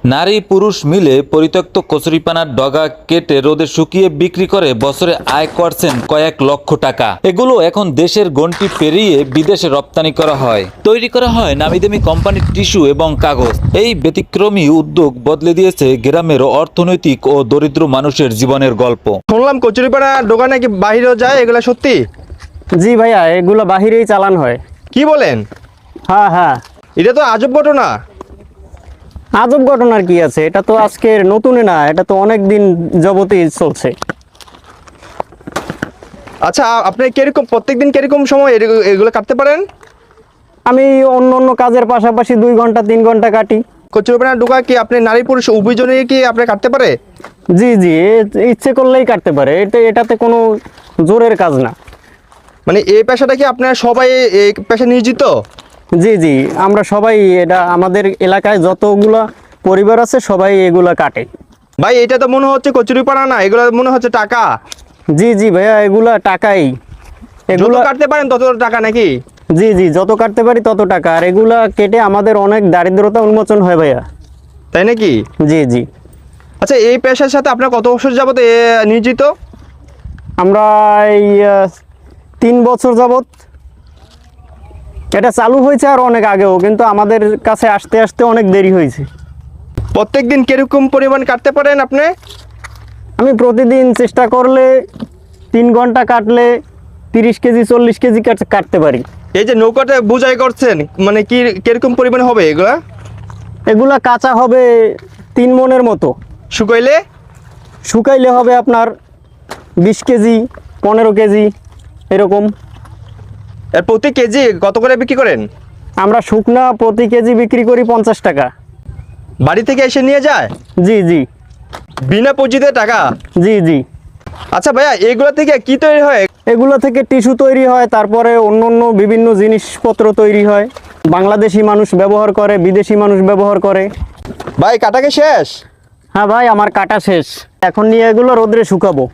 নারী পুরুষ মিলে পরিত্যক্ত কচুরিপানার ডগা কেটে রোদে শুকিয়ে বিক্রি করে বছরে আয় করছেন কয়েক লক্ষ টাকা। এগুলো এখন দেশের গণ্ডি পেরিয়ে বিদেশে রপ্তানি করা হয়, তৈরি করা হয় নামিদামি কোম্পানির টিস্যু এবং কাগজ। এই ব্যতিক্রমী উদ্যোগ বদলে দিয়েছে গ্রামের অর্থনৈতিক ও দরিদ্র মানুষের জীবনের গল্প। শুনলাম কচুরিপানা দোকান নাকি বাহিরেও যায়, এগুলো সত্যি? জি ভাইয়া, এগুলো বাহিরেই চালান হয়। কি বলেন? হ্যাঁ হ্যাঁ, এটা তো আজব ঘটনা। আজব ঘটনার কি আছে? এটা তো আজকের নতুন না, এটা তো অনেক দিন যাবতই চলছে। আচ্ছা, আপনি কিরকম প্রত্যেকদিন কিরকম সময় এগুলো কাটতে পারেন? আমি অন্য অন্য কাজের পাশাপাশি 2 ঘন্টা 3 ঘন্টা কাটি। কচুরিপানা দোকান কি আপনি নারী পুরুষ উভয়জনে কি আপনি কাটতে পারে? জি জি, ইচ্ছে করলেই কাটতে পারে। এটাতে কোনো জোরের কাজ না। মানে এই পেশাটা কি আপনার সবাই এই পেশা নিয়োজিত? জি জি, আমরা সবাই, এটা আমাদের এলাকায় যতগুলা পরিবার আছে সবাই এগুলা কাটে। ভাই, এটা তো মনে হচ্ছে কচুরিপানা না, এগুলো মনে হচ্ছে টাকা। জি জি ভাইয়া, এগুলা টাকাই। যত এগুলা কাটতে পারেন তত টাকা নাকি? জি জি, যত কাটতে পারি তত টাকা। আর এগুলা কেটে আমাদের অনেক দারিদ্রতা উন্মোচন হয় ভাইয়া। তাই নাকি? জি জি। আচ্ছা, এই পেশার সাথে আপনার কত বছর যাবত নিয়োজিত? আমরা এই 3 বছর যাবত। এটা চালু হয়েছে আর অনেক আগেও, কিন্তু আমাদের কাছে আসতে আসতে অনেক দেরি হয়েছে। প্রত্যেকদিন কিরকম পরিমাণ কাটতে পারেন আপনি? আমি প্রতিদিন চেষ্টা করলে 3 ঘন্টা কাটলে 30 কেজি 40 কেজি কাটতে পারি। এই যে নৌকাটা বোঝাই করছেন, মানে কি কিরকম পরিমাণ হবে এগুলা? এগুলা কাঁচা হবে 3 মনের মতো। শুকাইলে? শুকাইলে হবে আপনার 20 কেজি 15 কেজি এরকম। আর প্রতি কেজি কত করে বিক্রি করেন? আমরা শুকনা প্রতি কেজি বিক্রি করি 50 টাকা। বাড়ি থেকে এসে নিয়ে যায়? জি জি। বিনা পুঁজিতে টাকা? জি জি। আচ্ছা ভাইয়া, এগুলো থেকে কি তৈরি হয়? এগুলো থেকে টিস্যু তৈরি হয়, তারপরে অন্য অন্য বিভিন্ন জিনিসপত্র তৈরি হয়। বাংলাদেশি মানুষ ব্যবহার করে, বিদেশি মানুষ ব্যবহার করে। ভাই, কাটা কি শেষ? হ্যাঁ ভাই, আমার কাটা শেষ। এখন নিয়ে এগুলো রোদ্রে শুকাবো।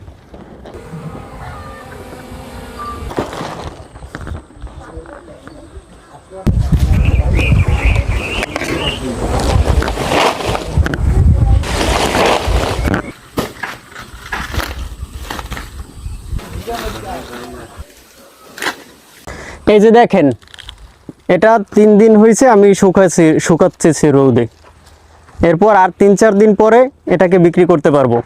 এই যে দেখেন, এটা 3 দিন হয়েছে আমি শুকাচ্ছি রোদে। এরপর আর 3-4 দিন পরে এটাকে বিক্রি করতে পারবো।